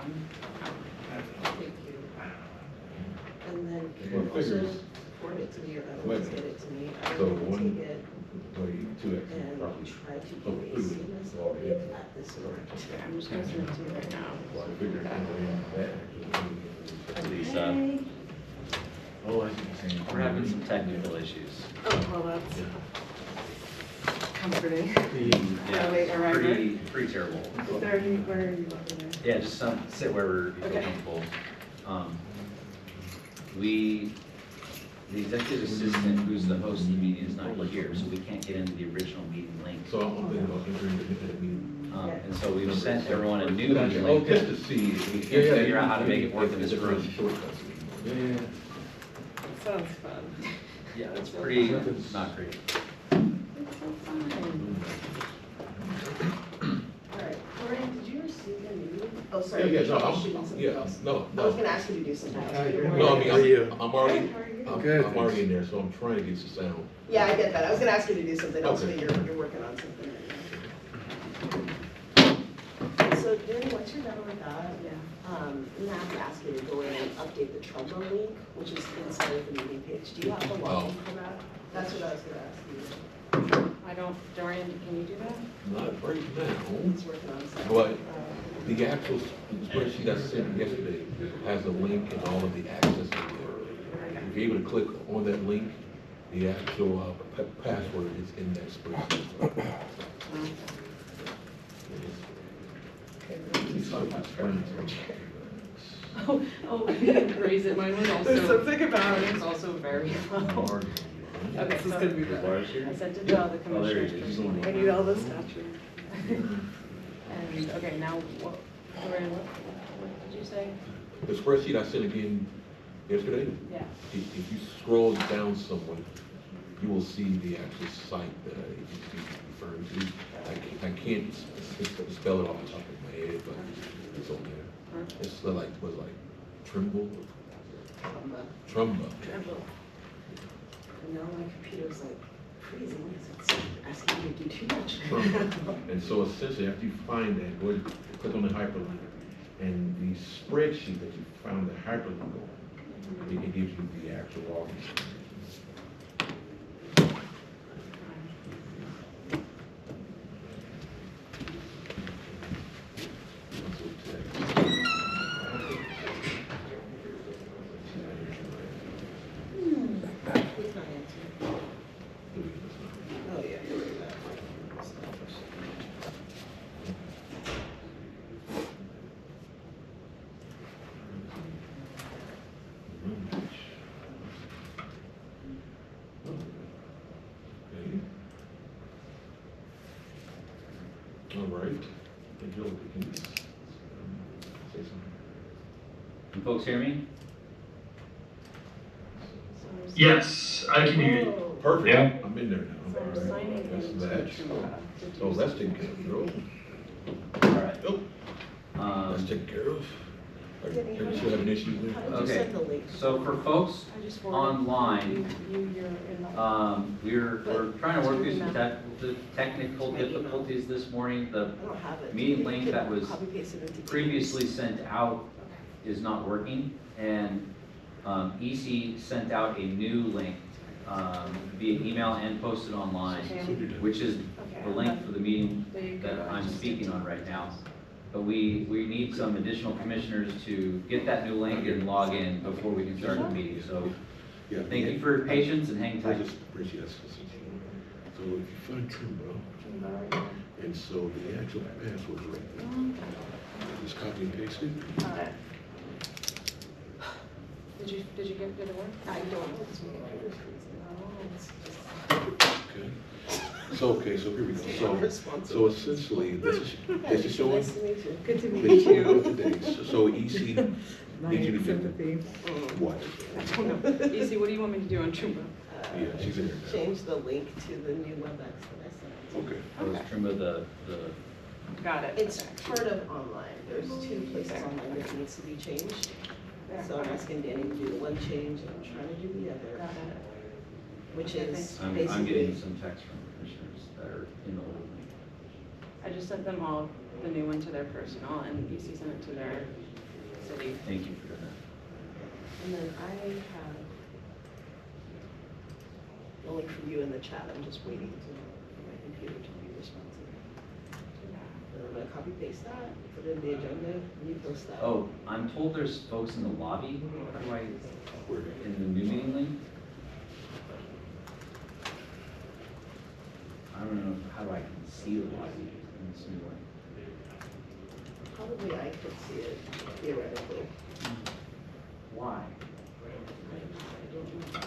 Thank you. And then can you also forward it to me or otherwise get it to me? I So will one, take it two X and probably. try to do a seamless update at this point. Okay, I'm just gonna send it to you right now. Well, I figured that. Lisa, Oh, I see what you're saying. we're having some technical issues. Oh, well, that's comforting. Yeah, wait, all right, pretty terrible. Is there any, where are you looking at? Yeah, just sit wherever you feel Okay. comfortable. The executive assistant, who's the host of the meeting, is not here, so we can't get into the original meeting link. So I'm thinking about entering the meeting. And so we've sent everyone a new meeting Oh, link. just to see. We can't figure out how to make it work in this room. Shortcuts. Yeah. Sounds fun. Yeah, it's pretty, not great. It's so fun. All right, Lori, did you receive the meeting? Oh, sorry. Yeah, you're no, shooting something yeah, else. no, I was no. gonna ask you to do something else. Hi, but you're good already- No, I mean, I'm already, How are you? Good, I'm already in there, so I'm trying to get the sound. Yeah, I get that. I was gonna ask you to do something else, Okay. but you're working on something right now. So Danny, once you're done with that, I'm gonna have to ask you to go in and update the Trello link, which is inside of the meeting page. Do you have the login for that? That's what I was gonna ask you. I don't, Dorian, can you do that? Not right now, He's working on something. but the actual spreadsheet I sent yesterday has a link and all of the access in there. If you're able to click on that link, the actual password is in that spreadsheet. Oh, I didn't raise it, mine was also. There's something about It was also very low. Okay, This is gonna be bad. Lars here? I sent it to all the Oh, there he commissioners. is. this morning. I need all this stuff. And, okay, now, what, Dorian, what did you say? The spreadsheet I sent again yesterday, Yeah. if you scroll down somewhat, you will see the actual site that I used to be referring to. I can't spell it off the top of my head, but it's on there. It's like, Trimble? Trumba. And now my computer's like freezing because it's asking me to do too much. Trumba. And so essentially, after you find that, go ahead and click on the hyperlink. And the spreadsheet that you found the hyperlink on, it gives you the actual login. He's not answering. Oh, yeah, you're right. All right. Hey, Joe, can you say something? Can folks hear me? Yes, I can hear you. Oh, Perfect. Yeah. I'm in there So now. I'm All right. signing That's into that. Trumba. Did you Oh, that's sign? taken care of. All right. Oh, that's Um, taken care of. Are you still having issues with How it? did you Okay. send the link? So for folks I just forwarded online, you're in the. we're trying to work through some technical difficulties this morning. The I don't have it. meeting You link can that was copy paste it into previously sent out is not working, and EC sent out a new link via email and posted online, which is the link for the meeting There you go. that I I'm just speaking did on right now. But we need some additional commissioners to get that new link and log in before we can start the meeting. So Yeah. thank you for your patience and hang I tight. just appreciate it. So if you find Trimble, and so the actual password is right there. Just copy and paste it. Alright. Did you get it work? I don't know. It's my computer's freezing. Okay, so here we go. So essentially, this is showing. Nice to meet you. Good to This is showing today. So EC, My need you to do sympathy. what? Easy, what do you want me to do on Trumba? Yeah, she's in there now. Change the link to the new WebEx that I sent. Okay. Was Trimba the Got it. It's Okay. part of online. There's two places online that needs to be changed. So I'm asking Danny to do the one change and I'm trying to do the other, Got it. which is I'm getting basically. some text from commissioners that are in the old link. I just sent them all the new one to their personal and EC sent it to their city. Thank you for doing that. And then I have a link from you in the chat. I'm just waiting for my computer to be responsive. And I'm gonna copy paste that, put it in the agenda, and you post that. Oh, I'm told there's folks in the lobby. How do I, in the new meeting link? I don't know, how do I see the lobby in this new one? Probably I could see it theoretically. Why? I don't know.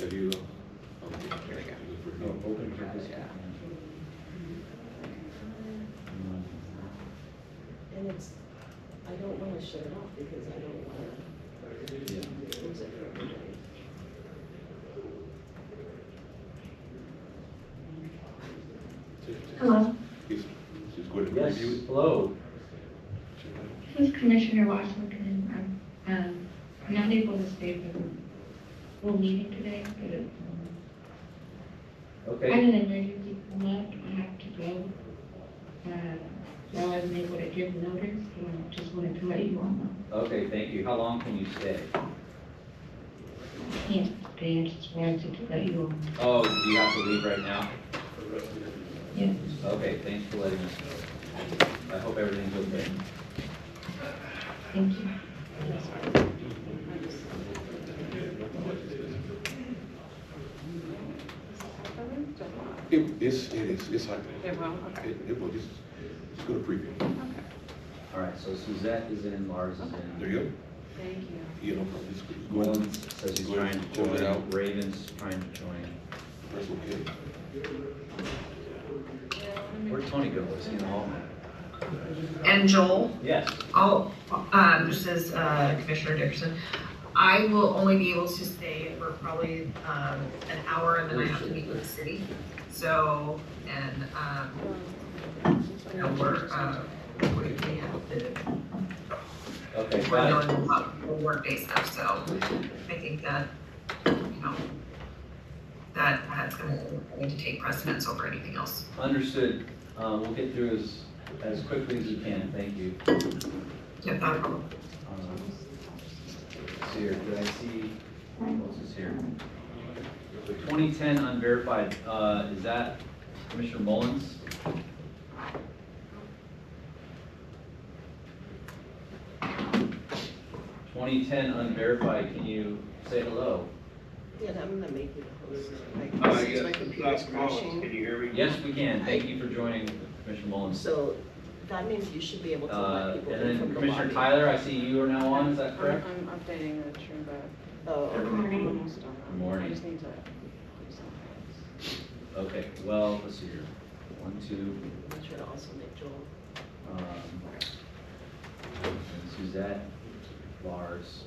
Have you, Here we go. Oh, open participant. And it's, I don't wanna shut it off because I don't wanna close it for everybody. Hello, just go ahead and Yes, review it. hello. this is Commissioner Washington. I'm not able to stay for the full meeting today, but if I Okay, had an emergency come up, I have to go. So I wasn't able to give notice, so I just wanted to let you all know. okay, thank you. How long can you stay? I can't stay, I just wanted to let you all know. Oh, do you have to leave right now? Yes. Okay, thanks for letting us know. I hope everything's okay. Thank you. It's like, It will, okay. it will, just go to preview. Okay, All right, so Suzette is in, Lars is There in. you go. thank you. Yeah, no problem. Just go ahead. Mullins says he's Go ahead trying and to close it join. out. Raven's trying to join. That's okay. Where'd Tony go? Was he in the hall? And Joel, Yes. this is Commissioner Dickerson. I will only be able to stay for probably an hour and then I have to meet with the city. So, and, you know, we have the, Okay, we're got it. doing a lot of workday stuff, so I think that, you know, that's going to take precedence over anything else. Understood. We'll get through as quickly as we can. Thank you. Yeah, not a problem. Let's see here, did I see, what else is here? The 2010 unverified, is that Commissioner Mullins? (2010) unverified, can you say hello? Yeah, I'm gonna make you the host. Since Yes, my computer's Dr. Mullins, crashing. can you hear me? Yes, we can. Thank you for joining, Commissioner Mullins. So that means you should be able to let people And in then from the Commissioner lobby. Tyler, I see you are now on, is that correct? I'm updating the trim back. Oh, Good okay. I'm morning. almost done. Good morning. I just need to do something. Okay, well, let's see here. 1, 2, I'm sure to also make Joel. and Suzette, Lars,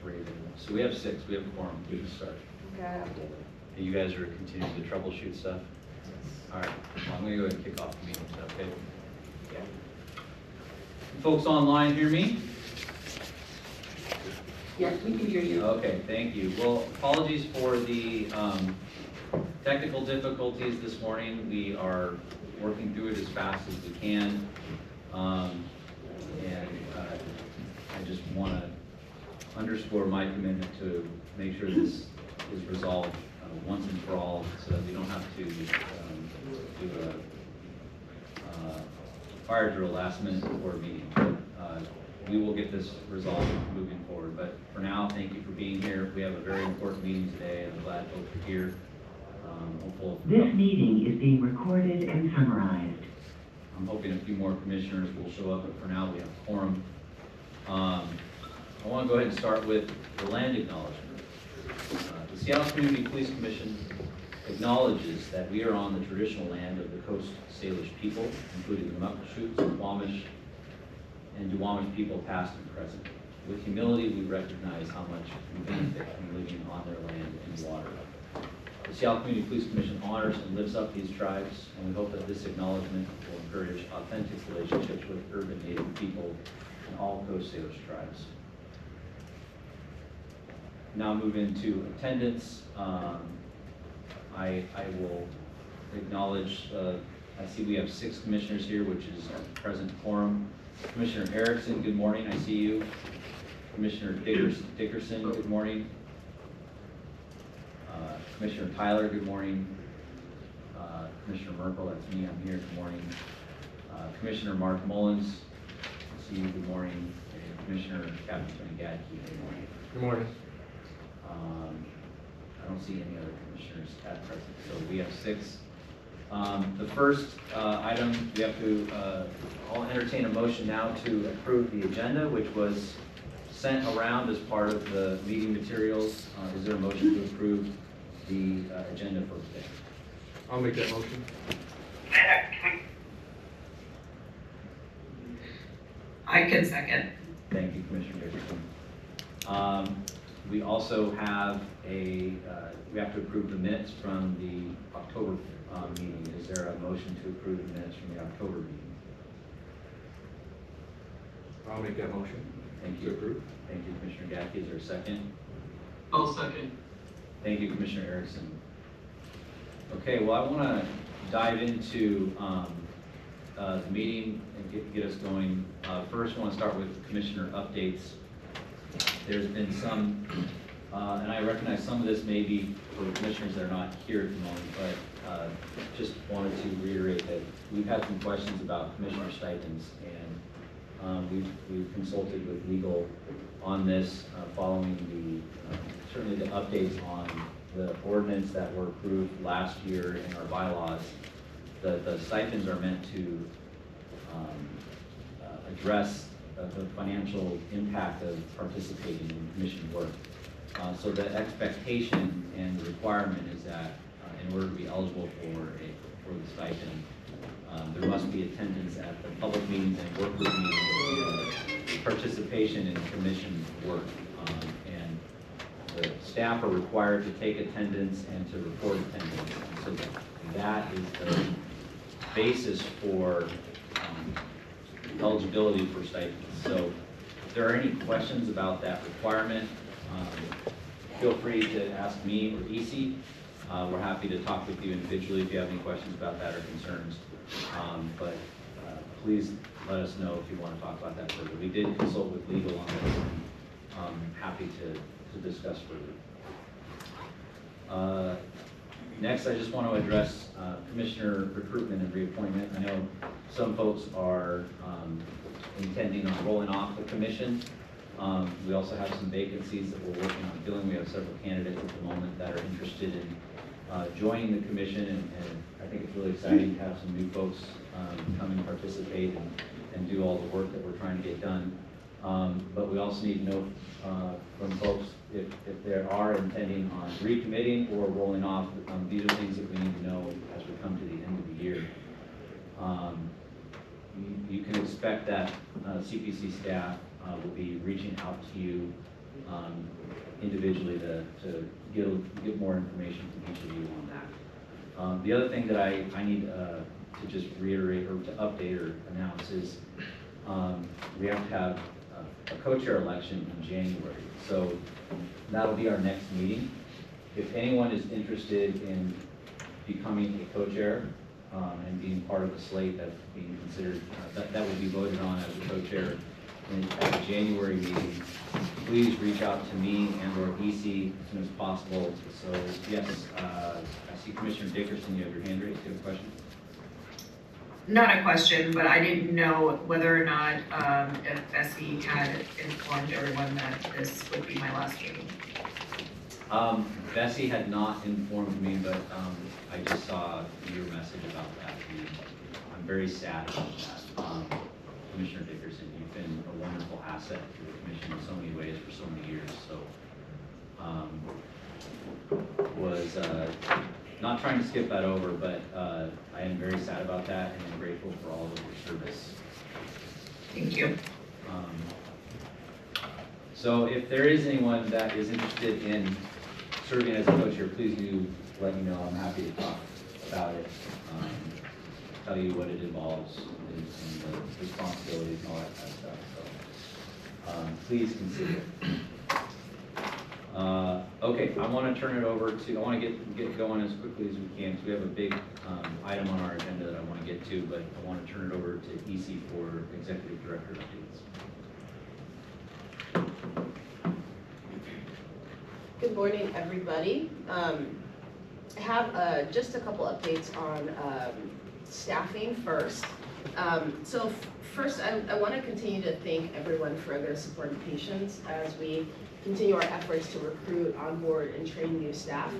Raven. So we have 6, we have a quorum, we can start. Okay, I updated. And you guys are continuing to troubleshoot stuff? All right, well, I'm gonna go ahead and kick off the meeting, is that okay? Yeah. Folks online hear me? Yes, we can hear you. Okay, thank you. Well, apologies for the technical difficulties this morning. We are working through it as fast as we can. And I just want to underscore my commitment to make sure this is resolved once and for all, so that we don't have to do a fire drill last minute before a meeting. We will get this resolved moving forward. But for now, thank you for being here. We have a very important meeting today, and I'm glad folks are here. This meeting is being recorded and summarized. I'm hoping a few more commissioners will show up, but for now, we have a quorum. I want to go ahead and start with the land acknowledgement. The Seattle Community Police Commission acknowledges that we are on the traditional land of the Coast Salish people, including the Muckleshoots, Squamish, and Duwamish people past and present. With humility, we recognize how much we benefit from living on their land and water. The Seattle Community Police Commission honors and lifts up these tribes, and we hope that this acknowledgement will encourage authentic relationships with urban Native people and all Coast Salish tribes. Now move into attendance. I will acknowledge I see we have 6 commissioners here, which is present quorum. Commissioner Erickson, good morning, I see you. Commissioner Dickerson, good morning. Commissioner Tyler, good morning. Commissioner Merkel, that's me, I'm here, good morning. Commissioner Mark Mullins, I see you, good morning. And Commissioner Captain Tony Gadke, good morning. Good morning. I don't see any other commissioners at present, so we have 6. The first item, we have to, I'll entertain a motion now to approve the agenda, which was sent around as part of the meeting materials. Is there a motion to approve the agenda for today? I'll make that motion. I can second. Thank you, Commissioner Dickerson. We also have we have to approve the minutes from the October meeting. Is there a motion to approve the minutes from the October meeting? I'll make that motion. Thank To you. approve. Thank you, Commissioner Gadke. Is there a second? I'll second. Thank you, Commissioner Erickson. Okay, well, I want to dive into the meeting and get us going. First, I want to start with commissioner updates. There's been some, and I recognize some of this may be for commissioners that are not here at the moment, but just wanted to reiterate that we've had some questions about commissioner stipends, and we've consulted with legal on this following certainly the updates on the ordinance that were approved last year in our bylaws. The stipends are meant to address the financial impact of participating in commission work. So the expectation and the requirement is that in order to be eligible for the stipend, there must be attendance at the public meetings and work group meetings, participation in commission work. And the staff are required to take attendance and to report attendance. And so that is the basis for eligibility for stipends. So if there are any questions about that requirement, feel free to ask me or EC. We're happy to talk with you individually if you have any questions about that or concerns. But please let us know if you want to talk about that further. We did consult with legal on this, and happy to discuss further. Next, I just want to address commissioner recruitment and reappointment. I know some folks are intending on rolling off the commission. We also have some vacancies that we're working on filling. We have several candidates at the moment that are interested in joining the commission, and I think it's really exciting to have some new folks come and participate and do all the work that we're trying to get done. But we also need to know from folks if they are intending on recommitting or rolling off. These are things that we need to know as we come to the end of the year. You can expect that CPC staff will be reaching out to you individually to get more information from each of you on that. The other thing that I need to just reiterate or to update or announce is we have to have a co-chair election in January. So that'll be our next meeting. If anyone is interested in becoming a co-chair and being part of the slate that's being considered, that will be voted on as a co-chair at the January meeting, please reach out to me and or EC as soon as possible. So yes, I see Commissioner Dickerson, you have your hand raised. Do you have a question? Not a question, but I didn't know whether or not if Bessie had informed everyone that this would be my last meeting. Bessie had not informed me, but I just saw your message about that. I'm very sad about that. Commissioner Dickerson, you've been a wonderful asset to the commission in so many ways for so many years. So was not trying to skip that over, but I am very sad about that, and I'm grateful for all of your service. Thank you. So if there is anyone that is interested in serving as a co-chair, please do let me know. I'm happy to talk about it, tell you what it involves and the responsibilities and all that kind of stuff. So please consider it. Okay, I want to turn it over to, I want to get going as quickly as we can because we have a big item on our agenda that I want to get to, but I want to turn it over to EC for executive director updates. Good morning, everybody. I have just a couple updates on staffing first. First, I want to continue to thank everyone for their support and patience as we continue our efforts to recruit, onboard, and train new staff.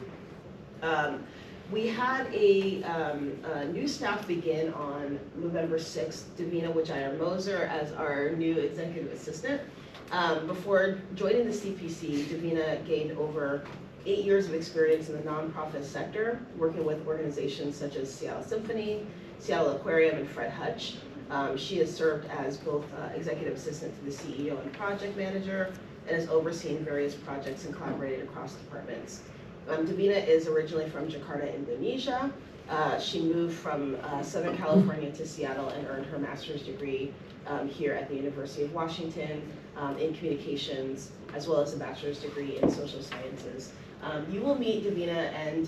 We had a new staff begin on November 6th, Davina Wajaya-Moser as our new executive assistant. Before joining the CPC, Davina gained over 8 years of experience in the nonprofit sector, working with organizations such as Seattle Symphony, Seattle Aquarium, and Fred Hutch. She has served as both executive assistant to the CEO and project manager, and has overseen various projects and collaborated across departments. Davina is originally from Jakarta, Indonesia. She moved from Southern California to Seattle and earned her master's degree here at the University of Washington in communications, as well as a bachelor's degree in social sciences. You will meet Davina and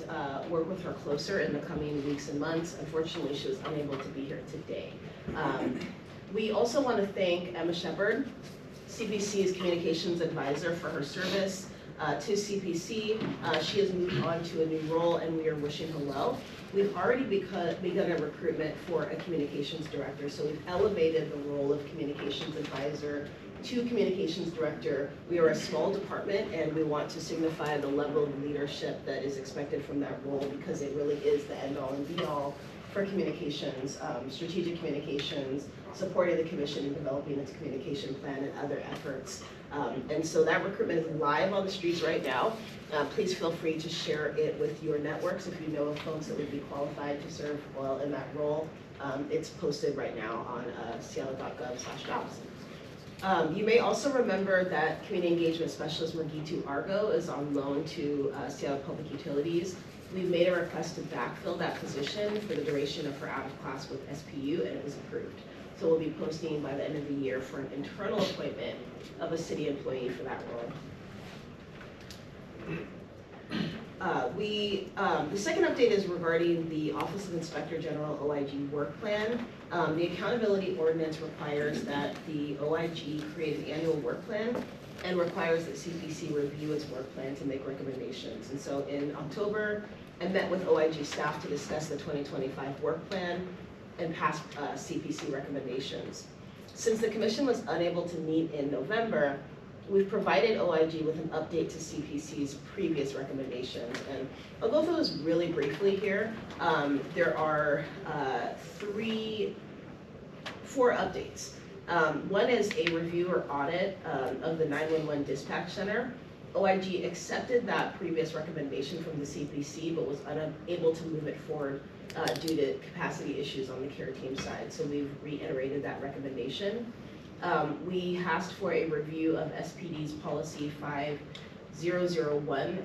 work with her closer in the coming weeks and months. Unfortunately, she was unable to be here today. We also want to thank Emma Shepard, CPC's communications advisor, for her service to CPC. She has moved on to a new role, and we are wishing her well. We've already begun a recruitment for a communications director, so we've elevated the role of communications advisor to communications director. We are a small department, and we want to signify the level of leadership that is expected from that role, because it really is the end-all and be-all for communications, strategic communications, supporting the commission in developing its communication plan and other efforts. And so that recruitment is live on the streets right now. Please feel free to share it with your networks if you know of folks that would be qualified to serve well in that role. It's posted right now on seattle.gov/jobs. You may also remember that Community Engagement Specialist Margitu Argo is on loan to Seattle Public Utilities. We've made a request to backfill that position for the duration of her out of class with SPU, and it was approved. So we'll be posting by the end of the year for an internal appointment of a city employee for that role. The second update is regarding the Office of Inspector General OIG work plan. The accountability ordinance requires that the OIG create an annual work plan and requires that CPC review its work plan to make recommendations. And so in October, I met with OIG staff to discuss the 2025 work plan and pass CPC recommendations. Since the commission was unable to meet in November, we've provided OIG with an update to CPC's previous recommendations. And I'll go through those really briefly here. There are 4 updates. One is a review or audit of the 911 dispatch center. OIG accepted that previous recommendation from the CPC, but was unable to move it forward due to capacity issues on the care team side. So we've reiterated that recommendation. We asked for a review of SPD's policy 5001,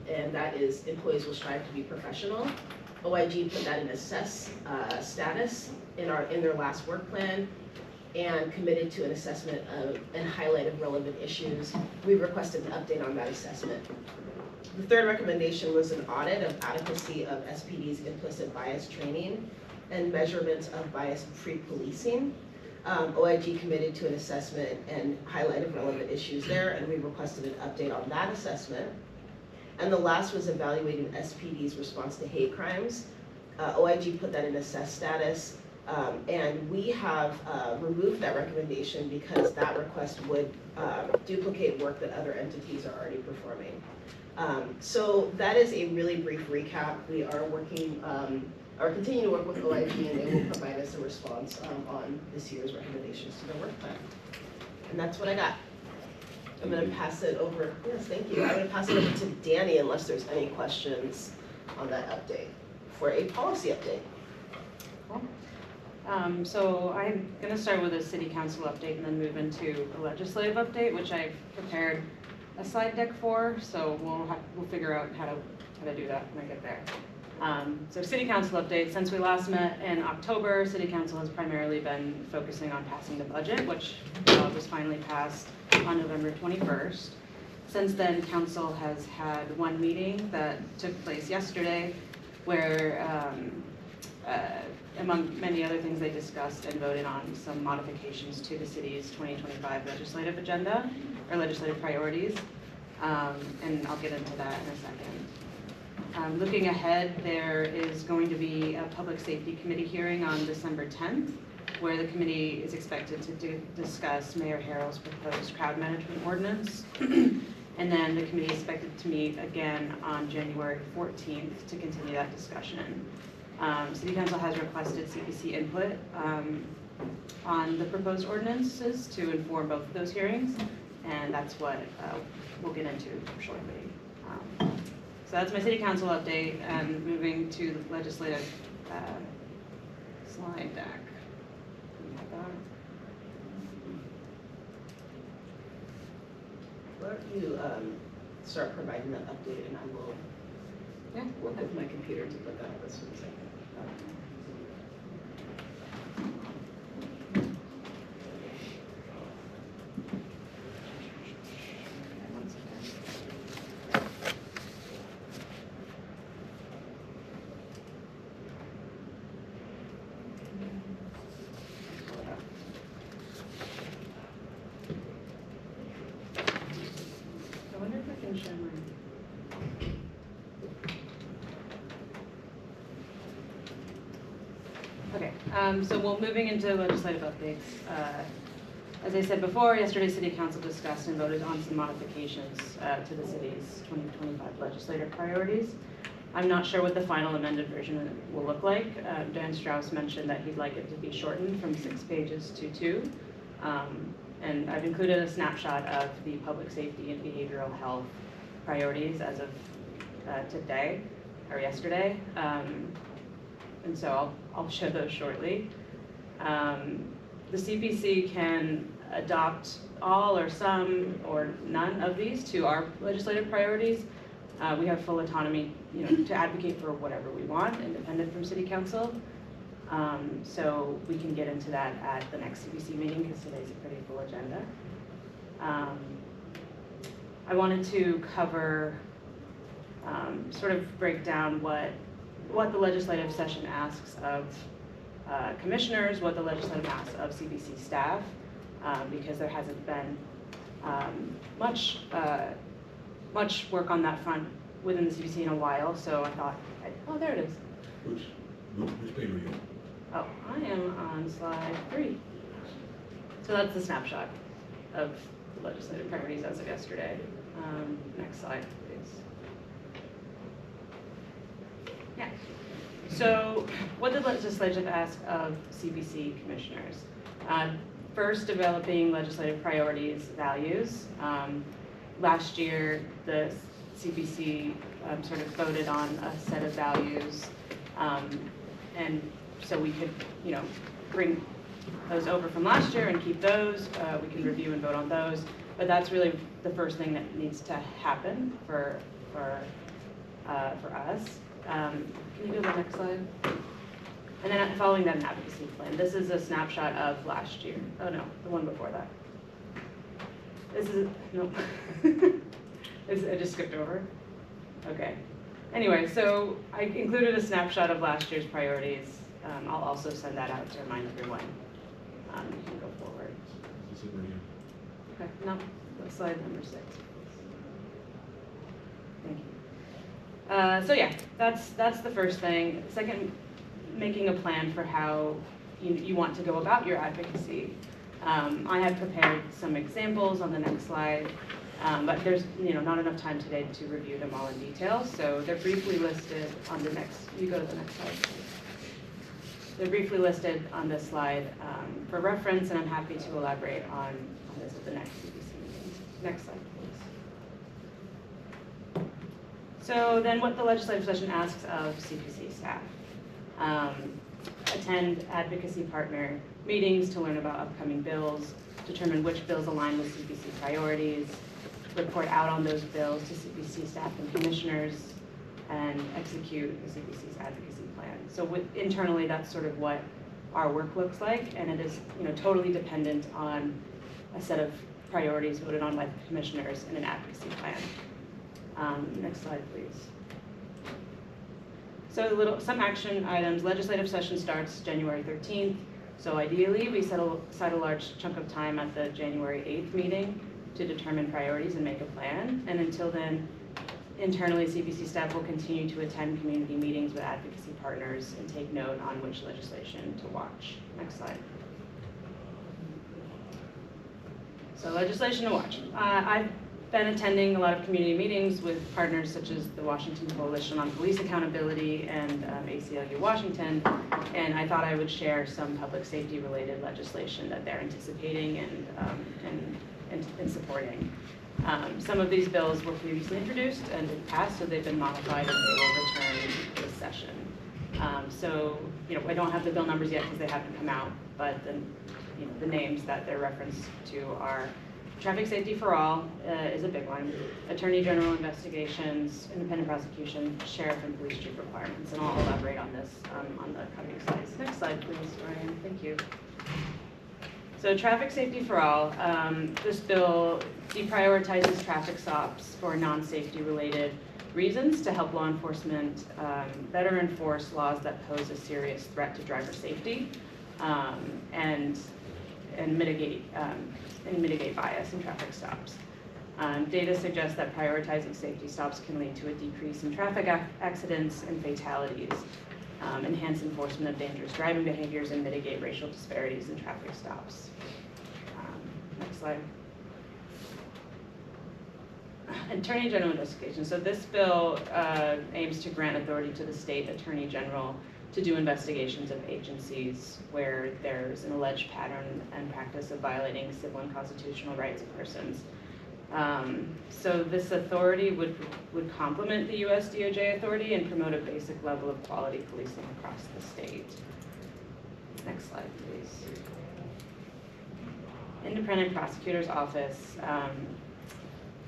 and that is employees will strive to be professional. OIG put that in assess status in their last work plan, and committed to an assessment of and highlight of relevant issues. We requested an update on that assessment. The third recommendation was an audit of adequacy of SPD's implicit bias training and measurements of bias-free policing. OIG committed to an assessment and highlight of relevant issues there, and we requested an update on that assessment. And the last was evaluating SPD's response to hate crimes. OIG put that in assess status, and we have removed that recommendation because that request would duplicate work that other entities are already performing. So that is a really brief recap. We are working, or continue to work with OIG, and they will provide us a response on this year's recommendations to their work plan. And that's what I got. I'm going to pass it over. Yes, thank you. I'm going to pass it over to Danny unless there's any questions on that update for a policy update. Cool. So I'm going to start with a city council update and then move into a legislative update, which I've prepared a slide deck for. So we'll figure out how to do that when I get there. So city council update. Since we last met in October, city council has primarily been focusing on passing the budget, which was finally passed on November 21st. Since then, council has had one meeting that took place yesterday where among many other things, they discussed and voted on some modifications to the city's 2025 legislative agenda, or legislative priorities, and I'll get into that in a second. Looking ahead, there is going to be a Public Safety Committee hearing on December 10th, where the committee is expected to discuss Mayor Harrell's proposed crowd management ordinance. And then the committee is expected to meet again on January 14th to continue that discussion. City Council has requested CPC input on the proposed ordinances to inform both of those hearings, and that's what we'll get into shortly. So that's my City Council update, and moving to the legislative slide deck. Why don't you start providing that update, and I will work with my computer to put that up as soon as I can. I wonder if I can share mine. Okay, so moving into legislative updates. As I said before, yesterday City Council discussed and voted on some modifications to the city's 2025 legislative priorities. I'm not sure what the final amended version will look like. Dan Strauss mentioned that he'd like it to be shortened from 6 pages to 2. And I've included a snapshot of the public safety and behavioral health priorities as of today, or yesterday. And so I'll show those shortly. The CPC can adopt all or some or none of these to our legislative priorities. We have full autonomy, to advocate for whatever we want, independent from City Council. So we can get into that at the next CPC meeting, because today's a pretty full agenda. I wanted to cover, sort of break down what the legislative session asks of commissioners, what the legislative asks of CPC staff, because there hasn't been much work on that front within the CPC in a while. So I thought, oh, there it is. Which page are you on? Oh, I am on slide 3. So that's the snapshot of the legislative priorities as of yesterday. Next slide, please. Yeah. So what did legislative ask of CPC commissioners? First, developing legislative priorities, values. Last year, the CPC sort of voted on a set of values, and so we could, bring those over from last year and keep those. We can review and vote on those, but that's really the first thing that needs to happen for us. Can you go to the next slide? And then following that, an advocacy plan. This is a snapshot of last year. Oh no, the one before that. This is, no. I just skipped over. Okay. Anyway, so I included a snapshot of last year's priorities. I'll also send that out to remind everyone. You can go forward. Is it right here? Okay, no, that's slide number 6. Thank you. So yeah, that's the first thing. Second, making a plan for how you want to go about your advocacy. I have prepared some examples on the next slide, but there's not enough time today to review them all in detail. So they're briefly listed on the next. You go to the next slide, please. They're briefly listed on this slide for reference, and I'm happy to elaborate on this at the next CPC meeting. Next slide, please. So then what the legislative session asks of CPC staff. Attend advocacy partner meetings to learn about upcoming bills, determine which bills align with CPC priorities, report out on those bills to CPC staff and commissioners, and execute the CPC's advocacy plan. So internally, that's sort of what our work looks like, and it is totally dependent on a set of priorities voted on by the commissioners in an advocacy plan. Next slide, please. So some action items. Legislative session starts January 13th. So ideally, we set a large chunk of time at the January 8th meeting to determine priorities and make a plan. And until then, internally, CPC staff will continue to attend community meetings with advocacy partners and take note on which legislation to watch. Next slide. So legislation to watch. I've been attending a lot of community meetings with partners such as the Washington Coalition on Police Accountability and ACLU Washington, and I thought I would share some public safety related legislation that they're anticipating and supporting. Some of these bills were previously introduced and didn't pass, so they've been modified and they will return this session. So, I don't have the bill numbers yet because they haven't come out, but the names that they're referenced to are Traffic Safety for All is a big one, Attorney General investigations, independent prosecution, sheriff and police chief requirements, and I'll elaborate on this on the coming slides. Next slide, please, Ryan. Thank you. So Traffic Safety for All, this bill deprioritizes traffic stops for non-safety related reasons to help law enforcement better enforce laws that pose a serious threat to driver safety and mitigate bias in traffic stops. Data suggests that prioritizing safety stops can lead to a decrease in traffic accidents and fatalities, enhance enforcement of dangerous driving behaviors, and mitigate racial disparities in traffic stops. Next slide. Attorney General investigation. So this bill aims to grant authority to the state Attorney General to do investigations of agencies where there's an alleged pattern and practice of violating civil and constitutional rights of persons. So this authority would complement the US DOJ authority and promote a basic level of quality policing across the state. Next slide, please. Independent Prosecutor's Office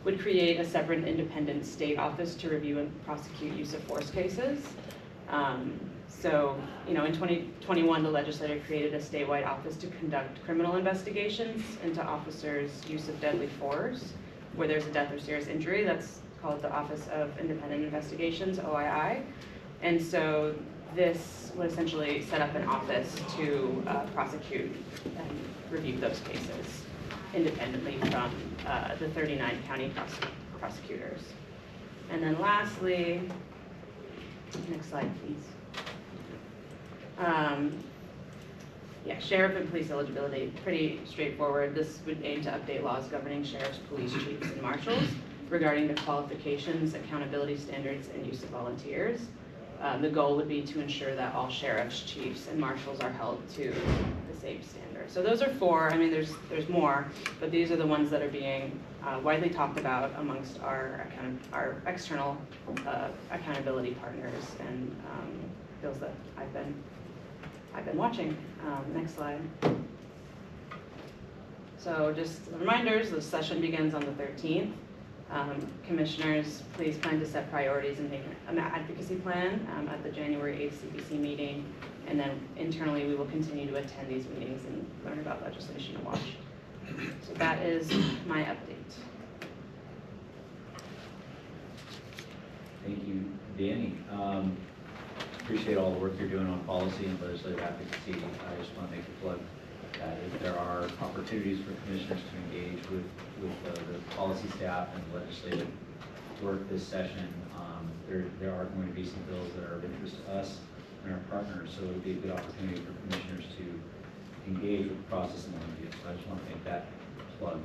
would create a separate independent state office to review and prosecute use of force cases. So, in 2021, the legislature created a statewide office to conduct criminal investigations into officers' use of deadly force where there's a death or serious injury. That's called the Office of Independent Investigations, OII. And so this would essentially set up an office to prosecute and review those cases independently from the 39 county prosecutors. And then lastly, next slide, please. Sheriff and police eligibility, pretty straightforward. This would aim to update laws governing sheriffs, police chiefs, and marshals regarding the qualifications, accountability standards, and use of volunteers. The goal would be to ensure that all sheriffs, chiefs, and marshals are held to the same standard. So those are four. I mean, there's more, but these are the ones that are being widely talked about amongst our external accountability partners and bills that I've been watching. Next slide. So just reminders, the session begins on the 13th. Commissioners, please plan to set priorities and make an advocacy plan at the January 8th CPC meeting. And then internally, we will continue to attend these meetings and learn about legislation to watch. So that is my update. Thank you, Danny. Appreciate all the work you're doing on policy and legislative advocacy. I just want to make a plug that if there are opportunities for commissioners to engage with the policy staff and legislative work this session, there are going to be some bills that are of interest to us and our partners, so it would be a good opportunity for commissioners to engage with the process in the review. So I just want to make that plug.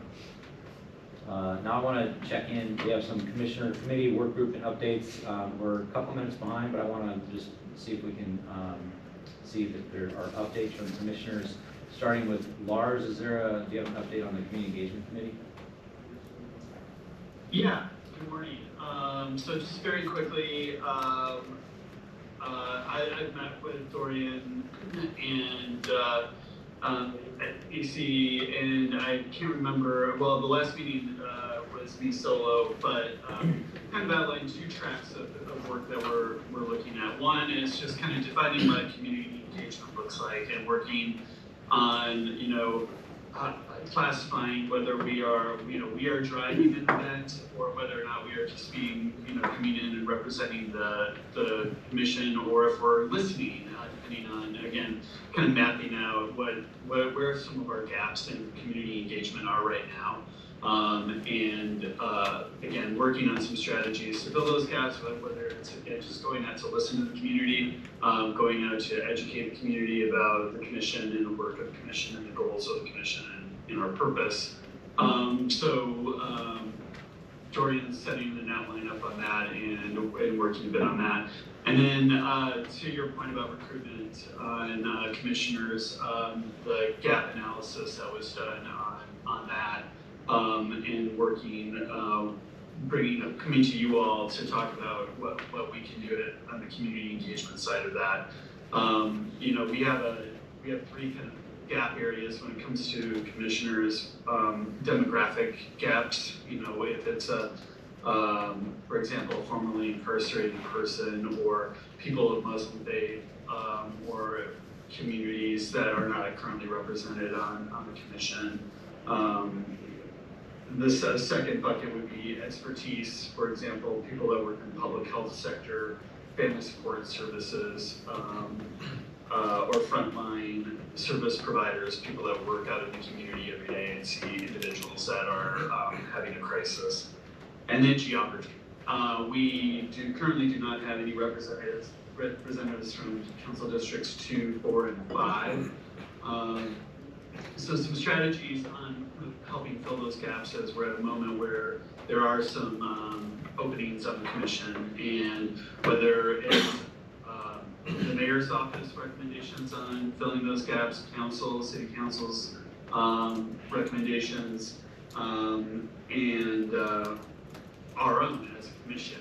Now I want to check in. We have some commissioner committee work group and updates. We're a couple minutes behind, but I want to just see if we can see if there are updates from commissioners. Starting with Lars, do you have an update on the community engagement committee? Yeah, good morning. So just very quickly, I've met with Dorian and at EC, and I can't remember, well, the last meeting was me solo, but kind of outlined two tracks of work that we're looking at. One is just kind of defining what community engagement looks like and working on, classifying whether we are driving an event or whether or not we are just being, coming in and representing the commission, or if we're listening, depending on, again, kind of mapping out where some of our gaps in community engagement are right now. Again, working on some strategies to fill those gaps, whether it's, again, just going out to listen to the community, going out to educate the community about the commission and the work of the commission and the goals of the commission and our purpose. Dorian's setting an outline up on that and working a bit on that. And then to your point about recruitment and commissioners, the gap analysis that was done on that, and working, coming to you all to talk about what we can do on the community engagement side of that. We have three kind of gap areas when it comes to commissioners, demographic gaps. If it's for example, formerly incarcerated person, or people of Muslim faith, or communities that are not currently represented on the commission. The second bucket would be expertise, for example, people that work in the public health sector, family support services, or frontline service providers, people that work out in the community every day and see individuals that are having a crisis. And then geography. We currently do not have any representatives from council districts 2, 4, and 5. So some strategies on helping fill those gaps, as we're at a moment where there are some openings on the commission, and whether it's the mayor's office recommendations on filling those gaps, city council's recommendations, and our own as a commission.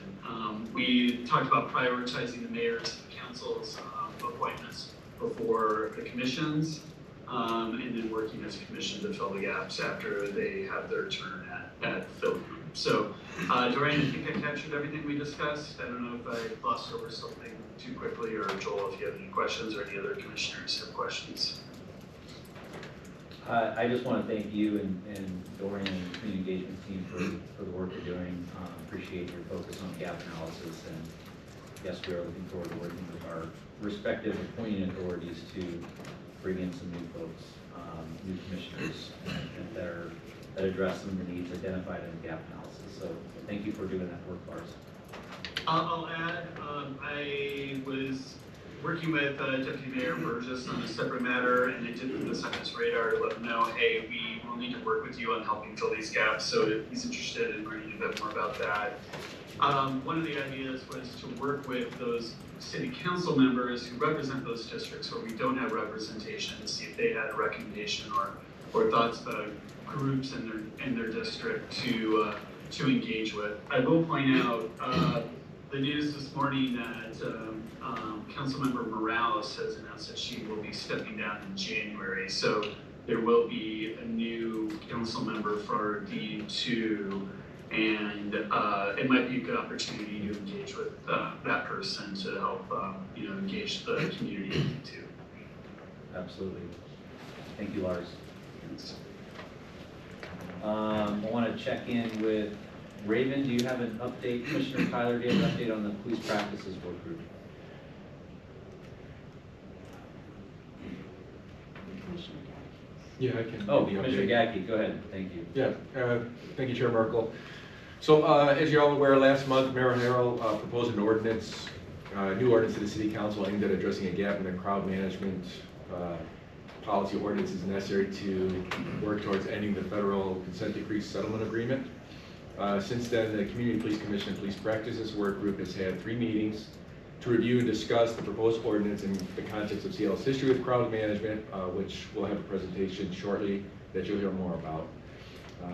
We talked about prioritizing the mayor's council's appointments before the commissions, and then working as a commission to fill the gaps after they have their turn at filling them. So, Dorian, I think I captured everything we discussed. I don't know if I glossed over something too quickly, or Joel, if you have any questions, or any other commissioners have questions. I just want to thank you and Dorian and the community engagement team for the work you're doing. Appreciate your focus on gap analysis, and yes, we are looking forward to working with our respective appointing authorities to bring in some new folks, new commissioners that address some of the needs identified in the gap analysis. So thank you for doing that work for us. I'll add, I was working with Deputy Mayor Burgess on a separate matter, and I did put this on his radar to let him know, hey, we will need to work with you on helping fill these gaps. So if he's interested in learning a bit more about that. One of the ideas was to work with those city council members who represent those districts where we don't have representation, see if they had a recommendation or thoughts about groups in their district to engage with. I will point out the news this morning that Councilmember Morales has announced that she will be stepping down in January. So there will be a new council member for D2, and it might be a good opportunity to engage with that person to help engage the community in D2. Absolutely. Thank you, Lars. I want to check in with Raven. Do you have an update? Commissioner Tyler, do you have an update on the police practices work group? Yeah, I can. Oh, Commissioner Gacky, go ahead. Thank you. Yeah, thank you, Chair Merkel. So as you're all aware, last month, Mayor Harrell proposed an ordinance, new ordinance to the City Council aimed at addressing a gap in the crowd management policy ordinances necessary to work towards ending the federal consent decree settlement agreement. Since then, the Community Police Commission Police Practices Work Group has had 3 meetings to review and discuss the proposed ordinance in the context of Seattle's history with crowd management, which we'll have a presentation shortly that you'll hear more about.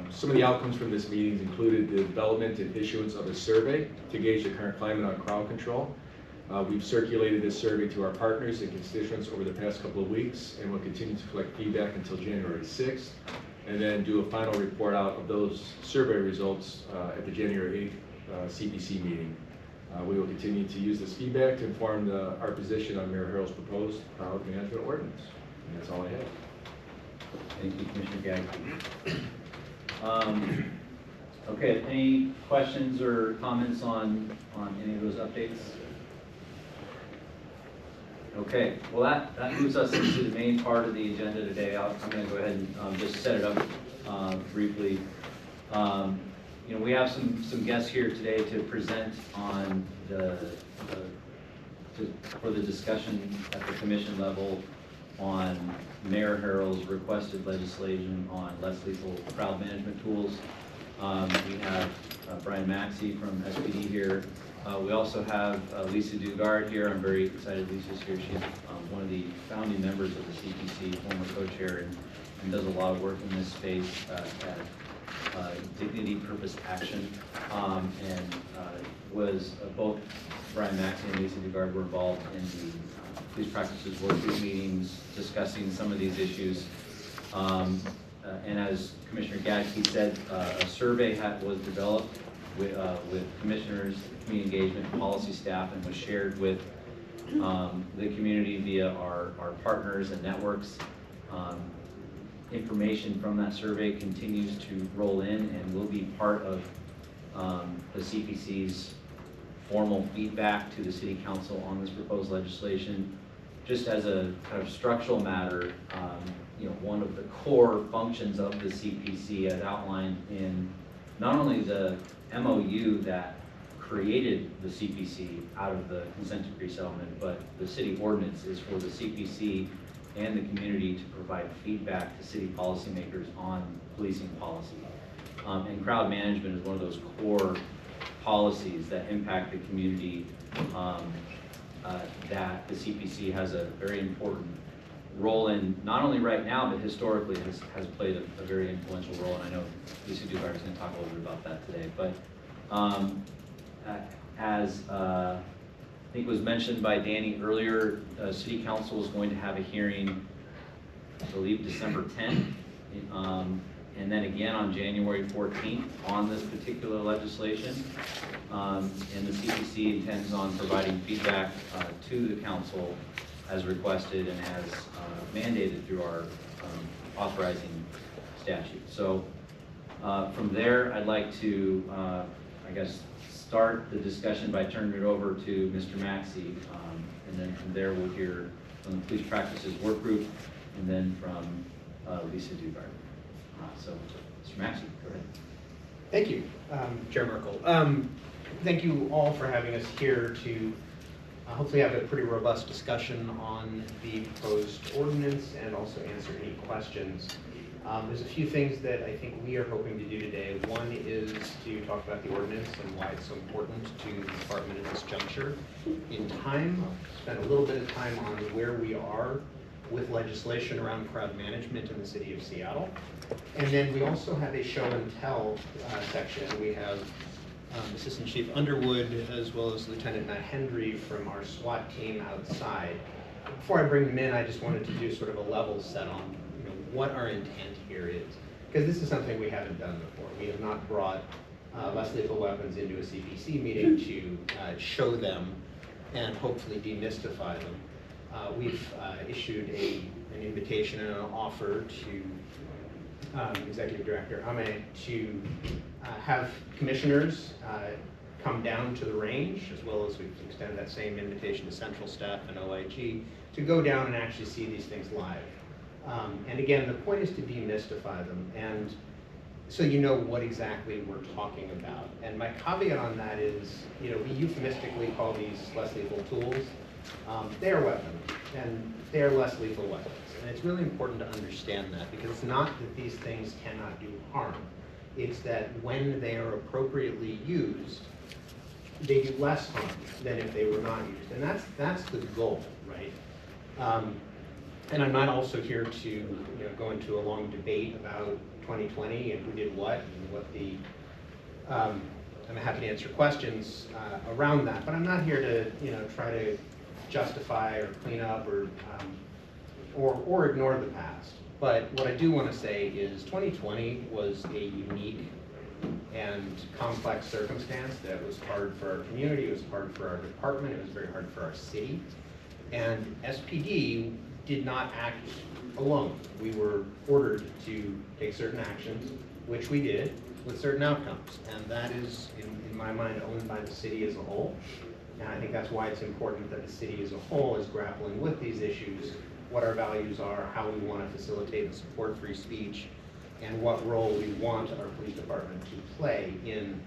Some of the outcomes from this meeting included the development and issuance of a survey to gauge the current climate on crowd control. We've circulated this survey to our partners and constituents over the past couple of weeks, and we'll continue to collect feedback until January 6th, and then do a final report out of those survey results at the January 8th CPC meeting. We will continue to use this feedback to inform our position on Mayor Harrell's proposed crowd management ordinance. And that's all I have. Thank you, Commissioner Gagey. Okay, any questions or comments on any of those updates? Okay, well that moves us into the main part of the agenda today. I'm going to go ahead and just set it up briefly. You know, we have some guests here today to present on for the discussion at the commission level on Mayor Harrell's requested legislation on less lethal crowd management tools. We have Brian Maxey from SPD here. We also have Lisa Dugard here. I'm very excited Lisa's here. She's one of the founding members of the CPC, former co-chair, and does a lot of work in this space at Dignity Purpose Action. Was both Brian Maxey and Lisa Dugard were involved in the police practices work group meetings discussing some of these issues. And as Commissioner Gadke said, a survey was developed with commissioners, community engagement, and policy staff, and was shared with the community via our partners and networks. Information from that survey continues to roll in and will be part of the CPC's formal feedback to the City Council on this proposed legislation. Just as a kind of structural matter, you know, one of the core functions of the CPC as outlined in not only the MOU that created the CPC out of the consent decree settlement, but the city ordinance is for the CPC and the community to provide feedback to city policymakers on policing policy. And crowd management is one of those core policies that impact the community that the CPC has a very important role in, not only right now, but historically has played a very influential role, and I know Lisa Dugard is going to talk a little bit about that today. But as I think was mentioned by Danny earlier, City Council is going to have a hearing, I believe, December 10th, and then again on January 14th on this particular legislation. And the CPC intends on providing feedback to the council as requested and as mandated through our authorizing statute. So from there, I'd like to, I guess, start the discussion by turning it over to Mr. Maxey, and then from there we'll hear from the Police Practices Work Group, and then from Lisa Dugard. So, Mr. Maxey, go ahead. Thank you, Chair Merkel. Thank you all for having us here to hopefully have a pretty robust discussion on the proposed ordinance and also answer any questions. There's a few things that I think we are hoping to do today. One is to talk about the ordinance and why it's so important to the department at this juncture in time. Spend a little bit of time on where we are with legislation around crowd management in the city of Seattle. And then we also have a show and tell section. We have Assistant Chief Underwood as well as Lieutenant Matt Hendry from our SWAT team outside. Before I bring them in, I just wanted to do sort of a level set on what our intent here is, because this is something we haven't done before. We have not brought less lethal weapons into a CPC meeting to show them and hopefully demystify them. We've issued an invitation and an offer to Executive Director Ame to have commissioners come down to the range, as well as we've extended that same invitation to central staff and OIG to go down and actually see these things live. And again, the point is to demystify them, and so you know what exactly we're talking about. And my caveat on that is, we euphemistically call these less lethal tools. They are weapons, and they are less lethal weapons. And it's really important to understand that, because it's not that these things cannot do harm. It's that when they are appropriately used, they do less harm than if they were not used. And that's the goal, right? And I'm not also here to go into a long debate about 2020 and who did what and what the, I'm happy to answer questions around that, but I'm not here to try to justify or clean up or ignore the past. But what I do want to say is 2020 was a unique and complex circumstance that was hard for our community, it was hard for our department, it was very hard for our city. And SPD did not act alone. We were ordered to take certain actions, which we did, with certain outcomes. And that is, in my mind, owned by the city as a whole. And I think that's why it's important that the city as a whole is grappling with these issues, what our values are, how we want to facilitate and support free speech, and what role we want our police department to play in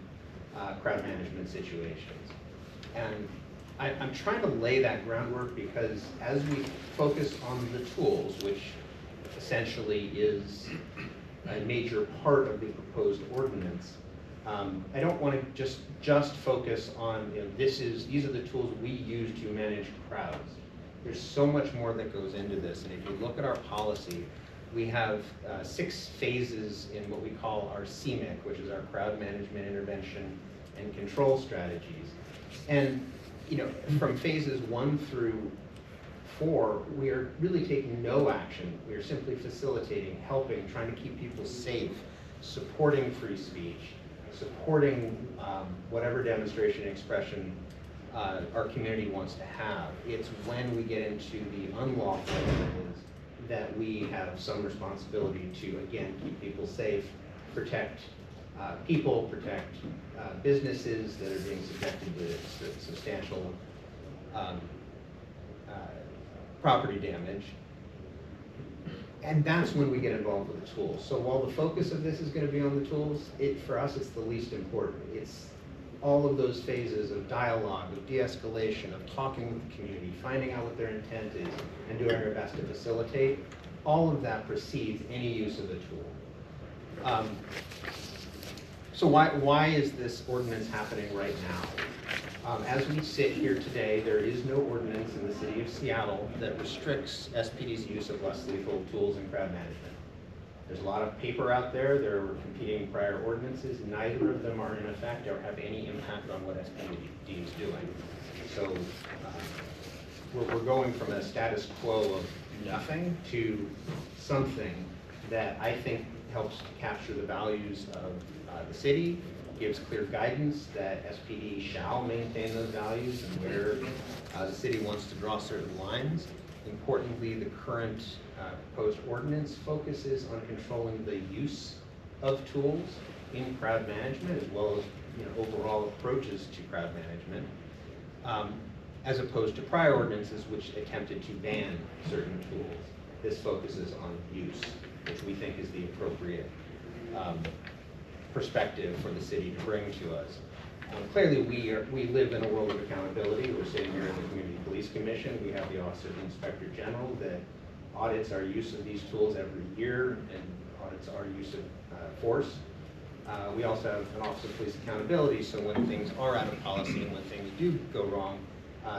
crowd management situations. And I'm trying to lay that groundwork because as we focus on the tools, which essentially is a major part of the proposed ordinance, I don't want to just focus on, these are the tools we use to manage crowds. There's so much more that goes into this, and if you look at our policy, we have 6 phases in what we call our CMIC, which is our crowd management intervention and control strategies. And from phases 1 through 4, we are really taking no action. We are simply facilitating, helping, trying to keep people safe, supporting free speech, supporting whatever demonstration and expression our community wants to have. It's when we get into the unlawful areas that we have some responsibility to, again, keep people safe, protect people, protect businesses that are being subjected to substantial property damage. And that's when we get involved with the tools. So while the focus of this is going to be on the tools, for us it's the least important. It's all of those phases of dialogue, of de-escalation, of talking with the community, finding out what their intent is, and doing our best to facilitate. All of that precedes any use of the tool. So why is this ordinance happening right now? As we sit here today, there is no ordinance in the city of Seattle that restricts SPD's use of less lethal tools in crowd management. There's a lot of paper out there. There were competing prior ordinances. Neither of them are in effect or have any impact on what SPD is doing. So we're going from a status quo of nothing to something that I think helps to capture the values of the city, gives clear guidance that SPD shall maintain those values and where the city wants to draw certain lines. Importantly, the current proposed ordinance focuses on controlling the use of tools in crowd management as well as overall approaches to crowd management, as opposed to prior ordinances which attempted to ban certain tools. This focuses on use, which we think is the appropriate perspective for the city to bring to us. Clearly, we live in a world of accountability. We're sitting here in the Community Police Commission. We have the Office of the Inspector General that audits our use of these tools every year and audits our use of force. We also have an Office of Police Accountability, so when things are out of policy and when things do go wrong,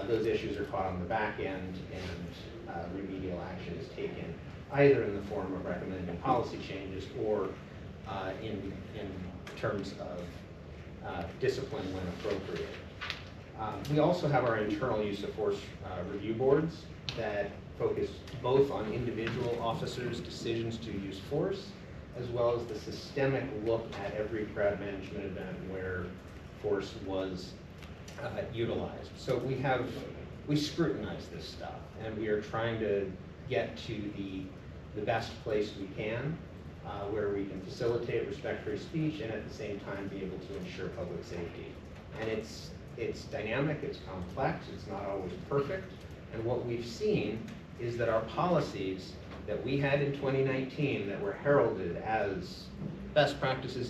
those issues are caught on the back end and remedial action is taken, either in the form of recommending policy changes or in terms of discipline when appropriate. We also have our internal use of force review boards that focus both on individual officers' decisions to use force, as well as the systemic look at every crowd management event where force was utilized. So we scrutinize this stuff, and we are trying to get to the best place we can, where we can facilitate respect for speech and at the same time be able to ensure public safety. And it's dynamic, it's complex, it's not always perfect. And what we've seen is that our policies that we had in 2019 that were heralded as best practices